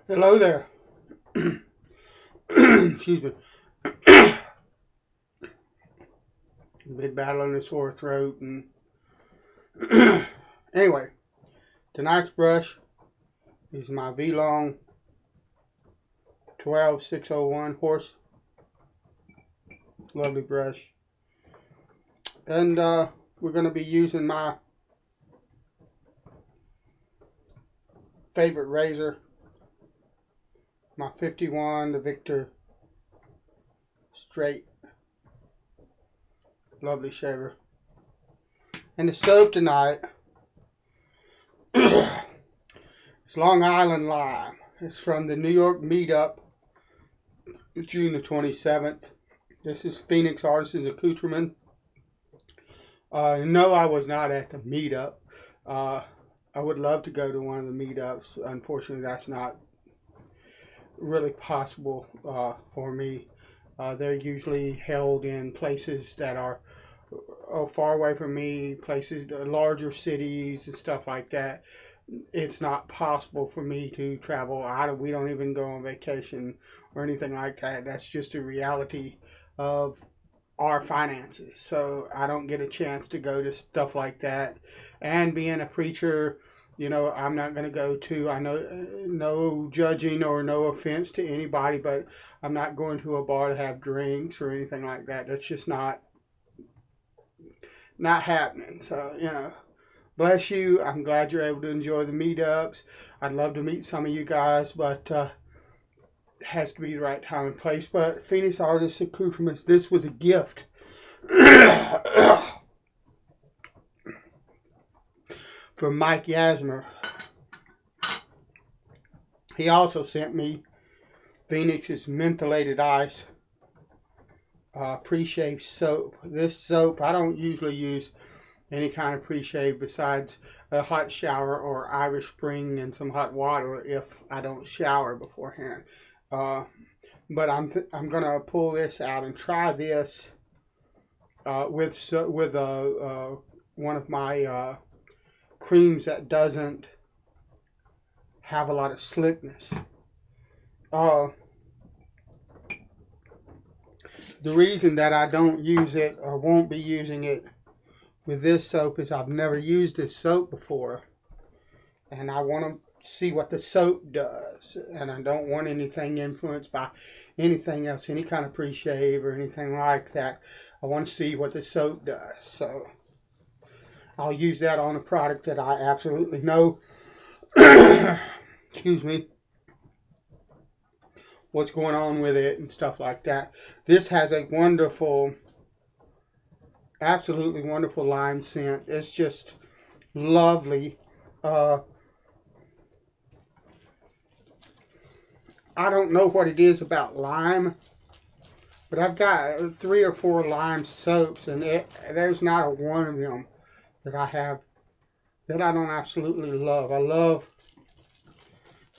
Hello there. Excuse me. Been battling a sore throat and anyway, tonight's brush is my V-Long 12601 horse. Lovely brush. And we're going to be using my favorite razor, my 51, the Victor Straight. Lovely shaver. And the soap tonight is Long Island Lime. It's from the New York meetup, June the 27th. This is Phoenix Artisans Accoutrement. No, I was not at the meetup. I would love to go to one of the meetups. Unfortunately, that's not really possible for me. They're usually held in places that are far away from me, places, larger cities and stuff like that. It's not possible for me to travel. We don't even go on vacation or anything like that. That's just a reality of our finances. So I don't get a chance to go to stuff like that. And being a preacher, I'm not going to go to, I know, no judging or no offense to anybody, but I'm not going to a bar to have drinks or anything like that. That's just not happening. So, bless you. I'm glad you're able to enjoy the meetups. I'd love to meet some of you guys, but it has to be the right time and place. But Phoenix Artists Accoutrements, this was a gift from Mike Yasmer. He also sent me Phoenix's Mentholated Ice pre-shave soap. This soap, I don't usually use any kind of pre-shave besides a hot shower or Irish Spring and some hot water if I don't shower beforehand. But I'm gonna pull this out and try this with one of my creams that doesn't have a lot of slickness. The reason that I don't use it or won't be using it with this soap is I've never used this soap before, and I want to see what the soap does, and I don't want anything influenced by anything else, any kind of pre-shave or anything like that. I want to see what the soap does. So I'll use that on a product that I absolutely know excuse me, what's going on with it and stuff like that. This has a wonderful, absolutely wonderful lime scent. It's just lovely. I don't know what it is about lime, but I've got 3 or 4 lime soaps, and there's not a one of them that I have that I don't absolutely love. I love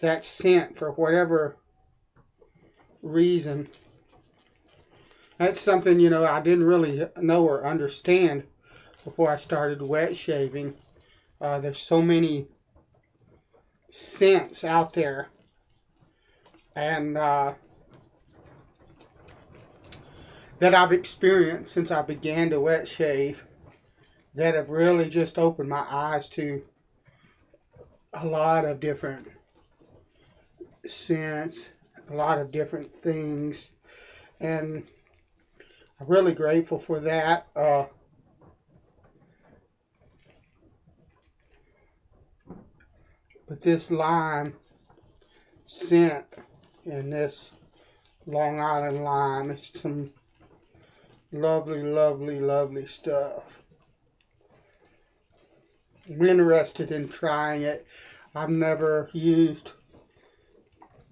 that scent for whatever reason. That's something, I didn't really know or understand before I started wet shaving. There's so many scents out there, and that I've experienced since I began to wet shave that have really just opened my eyes to a lot of different scents, a lot of different things, and I'm really grateful for that. But this lime scent and this Long Island lime, it's some lovely, lovely, lovely stuff. I'm interested in trying it. I've never used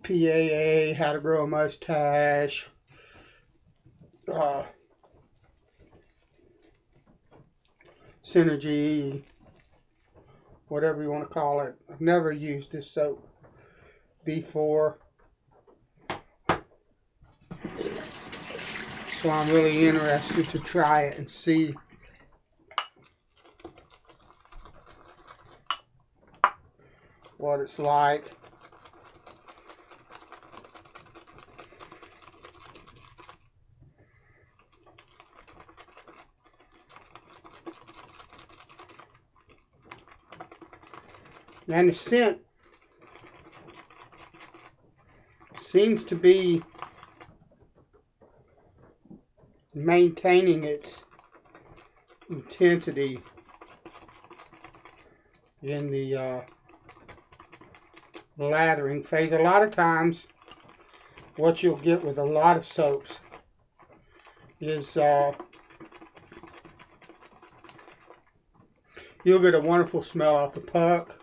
PAA, How to Grow a Mustache, Synergy, whatever you want to call it. I've never used this soap before, so I'm really interested to try it and see what it's like. And the scent seems to be maintaining its intensity in the lathering phase. A lot of times what you'll get with a lot of soaps is you'll get a wonderful smell off the puck,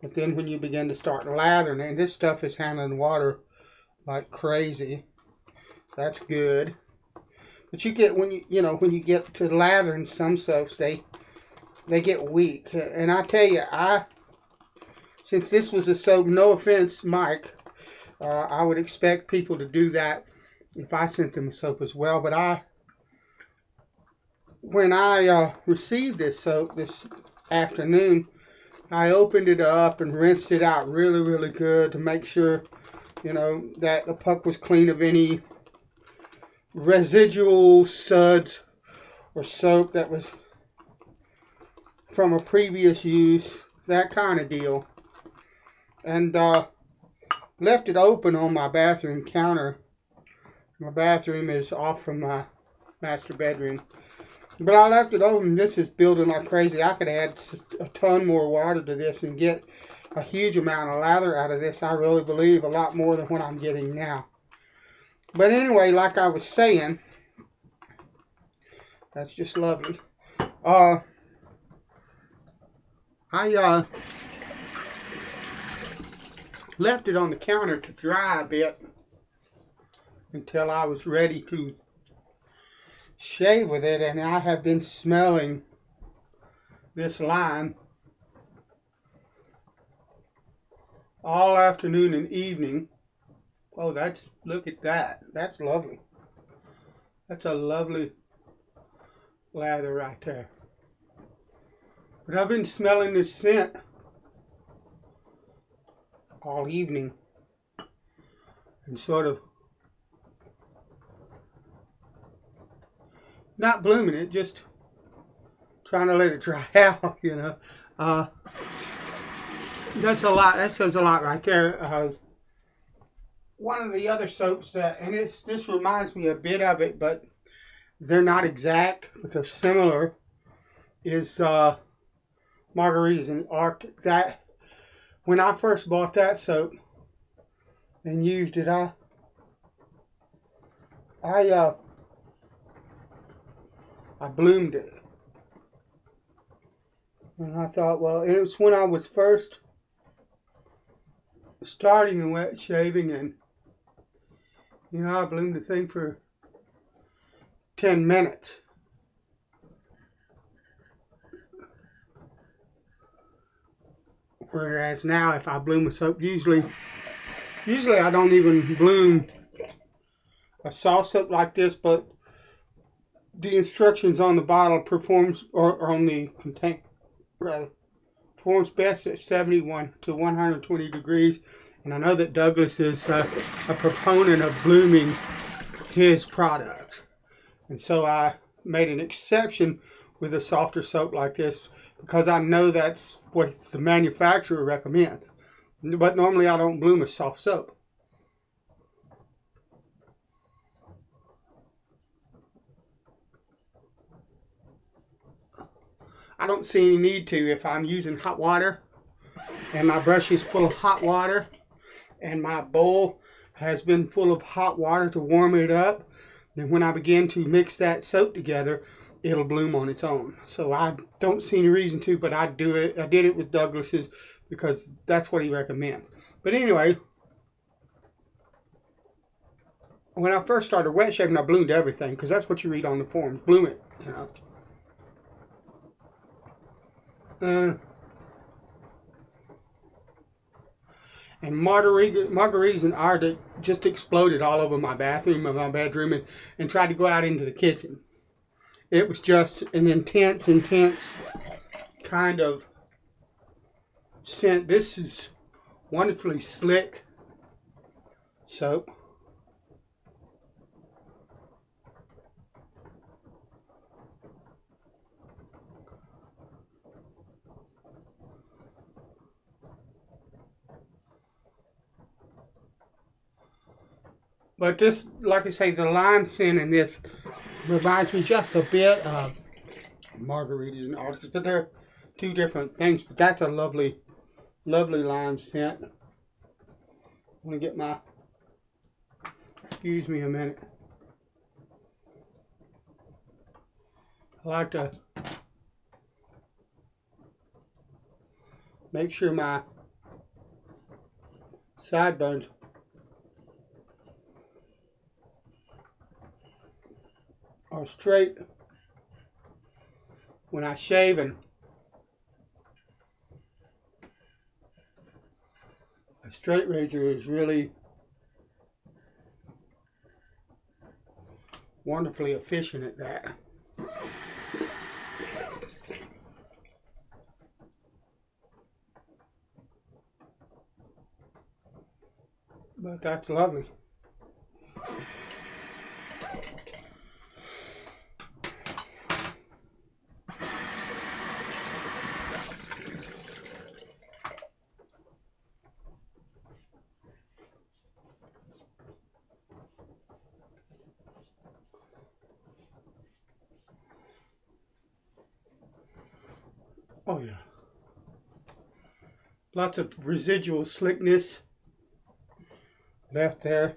but then when you begin to start lathering, and this stuff is handling water like crazy, that's good. But you get when you get to lathering, some soaps they get weak. And I tell you, since this was a soap, no offense, Mike, I would expect people to do that if I sent them a soap as well. But when I received this soap this afternoon, I opened it up and rinsed it out really, really good to make sure, that the puck was clean of any residual suds or soap that was from a previous use, that kind of deal. And left it open on my bathroom counter. My bathroom is off from my master bedroom. But I left it open. This is building like crazy. I could add a ton more water to this and get a huge amount of lather out of this. I really believe a lot more than what I'm getting now. But anyway, like I was saying, that's just lovely. I left it on the counter to dry a bit until I was ready to shave with it, and I have been smelling this line all afternoon and evening. Oh, look at that. That's lovely. That's a lovely lather right there. But I've been smelling this scent all evening and sort of not blooming it, just trying to let it dry out, That's a lot. That says a lot right there. One of the other soaps and this reminds me a bit of it, but they're not exact, but they're similar, is Margaritas and Arctic. That when I first bought that soap and used it, I bloomed it. And I thought, well, it was when I was first starting in wet shaving, and I bloomed the thing for 10 minutes. Whereas now, if I bloom a soap, usually I don't even bloom a soft soap like this, but the instructions on the bottle or on the container, performs best at 71 to 120 degrees. And I know that Douglas is a proponent of blooming his products. And so I made an exception with a softer soap like this because I know that's what the manufacturer recommends. But normally I don't bloom a soft soap. I don't see any need to if I'm using hot water and my brush is full of hot water and my bowl has been full of hot water to warm it up. Then when I begin to mix that soap together, it'll bloom on its own. So I don't see any reason to, but I do it. I did it with Douglas's because that's what he recommends. But anyway, when I first started wet shaving, I bloomed everything because that's what you read on the forums. Bloom it, And margaritas and Arctic just exploded all over my bathroom and my bedroom and tried to go out into the kitchen. It was just an intense kind of scent. This is wonderfully slick soap. But this, like I say, the lime scent in this reminds me just a bit of margaritas and oranges, but they're two different things. But that's a lovely, lovely lime scent. I'm gonna get my, excuse me a minute. I like to make sure my sideburns are straight when I shave, and a straight razor is really wonderfully efficient at that. But that's lovely. Oh yeah. Lots of residual slickness left there.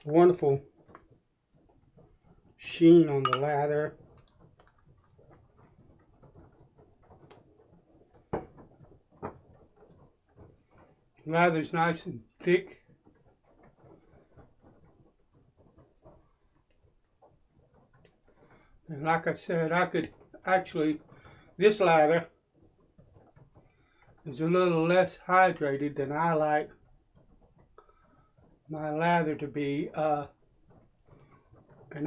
Wonderful sheen on the lather. Lather's nice and thick. And like I said, I could actually, this lather is a little less hydrated than I like my lather to be. And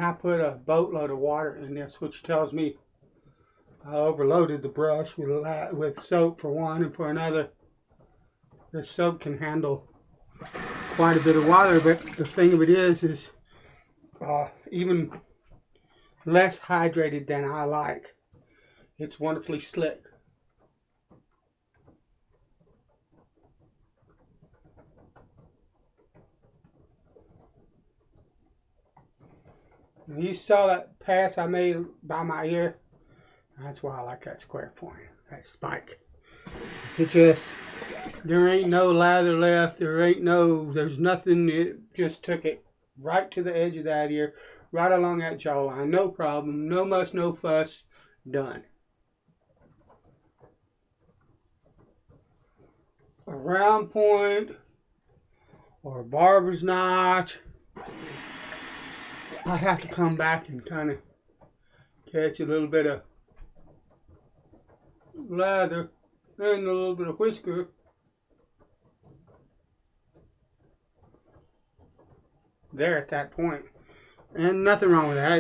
I put a boatload of water in this, which tells me I overloaded the brush with soap for one, and for another, the soap can handle quite a bit of water. But the thing of it is even less hydrated than I like, it's wonderfully slick. You saw that pass I made by my ear. That's why I like that square point, that spike. It's just, there ain't no lather left. There's nothing. It just took it right to the edge of that ear, right along that jawline. No problem. No muss, no fuss. Done. A round point or a barber's notch. I have to come back and kind of catch a little bit of lather and a little bit of whisker. There at that point. And nothing wrong with that.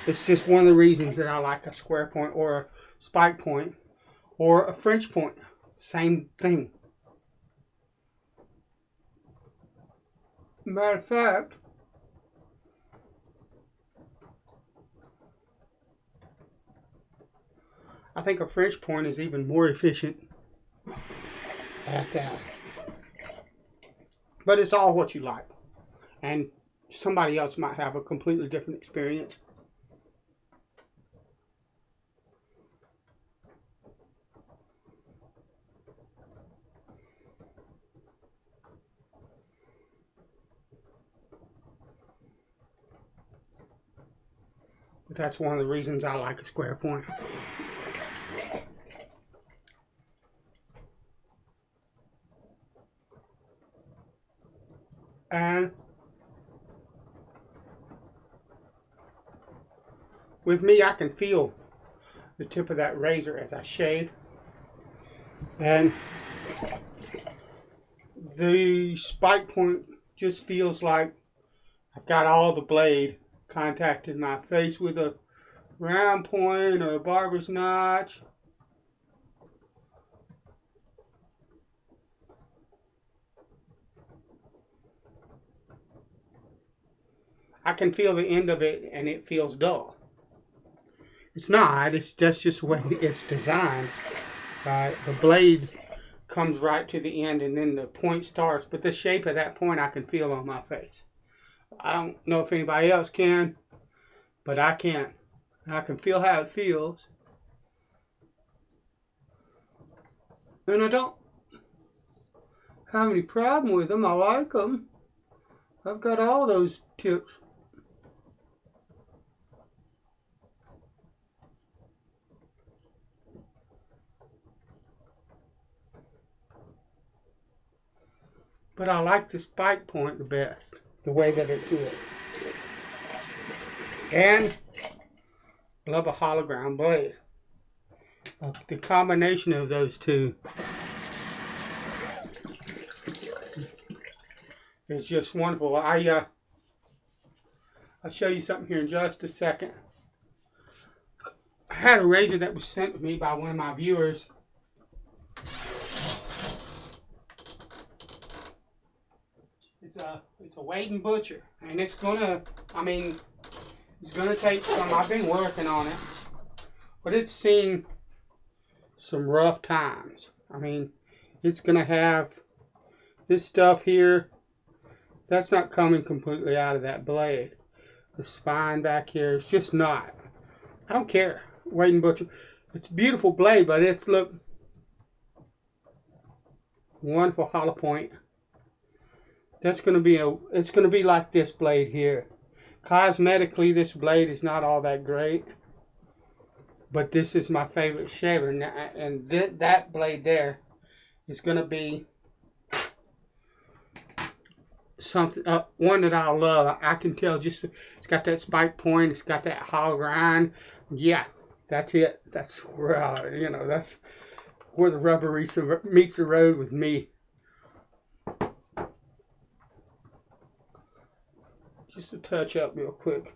It's just one of the reasons that I like a square point or a spike point or a French point. Same thing. Matter of fact, I think a French point is even more efficient at that. But it's all what you like. And somebody else might have a completely different experience. But that's one of the reasons I like a square point. And with me, I can feel the tip of that razor as I shave. And the spike point just feels like I've got all the blade contact in my face. With a round point or a barber's notch, I can feel the end of it and it feels dull. It's not, that's just the way it's designed. The blade comes right to the end, and then the point starts. But the shape of that point I can feel on my face. I don't know if anybody else can, but I can. I can feel how it feels. And I don't have any problem with them. I like them. I've got all those tips. But I like the spike point the best, the way that it feels. And I love a hologram blade. The combination of those two is just wonderful. I'll show you something here in just a second. I had a razor that was sent to me by one of my viewers. It's a Wade & Butcher, and it's gonna take some. I've been working on it, but it's seen some rough times. I mean, it's gonna have this stuff here. That's not coming completely out of that blade. The spine back here is just not. I don't care. Wade & Butcher. It's a beautiful blade, but it's look wonderful hollow point. That's gonna be it's gonna be like this blade here. Cosmetically, this blade is not all that great, but this is my favorite shaver, and that blade there is gonna be something, one that I love. I can tell just it's got that spike point, it's got that hollow grind. Yeah, that's it. That's where that's where the rubber meets the road with me. Just to touch up real quick.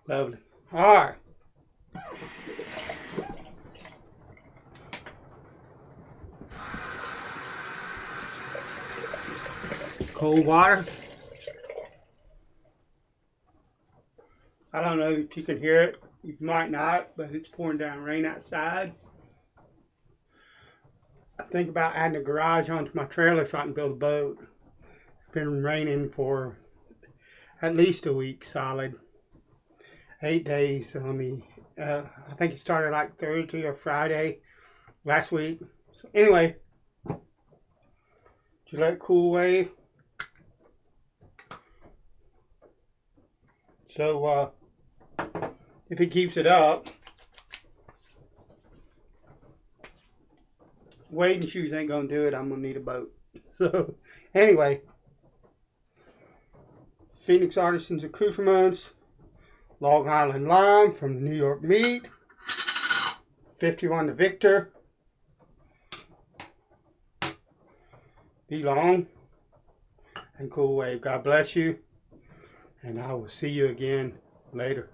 Lovely. All right. Cold water. I don't know if you can hear it. You might not, but it's pouring down rain outside. I think about adding a garage onto my trailer so I can build a boat. It's been raining for at least a week solid. 8 days on me. I think it started like Thursday or Friday last week. So anyway, Gillette Cool Wave. So if it keeps it up, wading shoes ain't gonna do it. I'm gonna need a boat. So anyway, Phoenix Artisans Accoutrements, Long Island Lime from the New York Meat, 51 to Victor, Be Long, and Cool Wave. God bless you, and I will see you again later.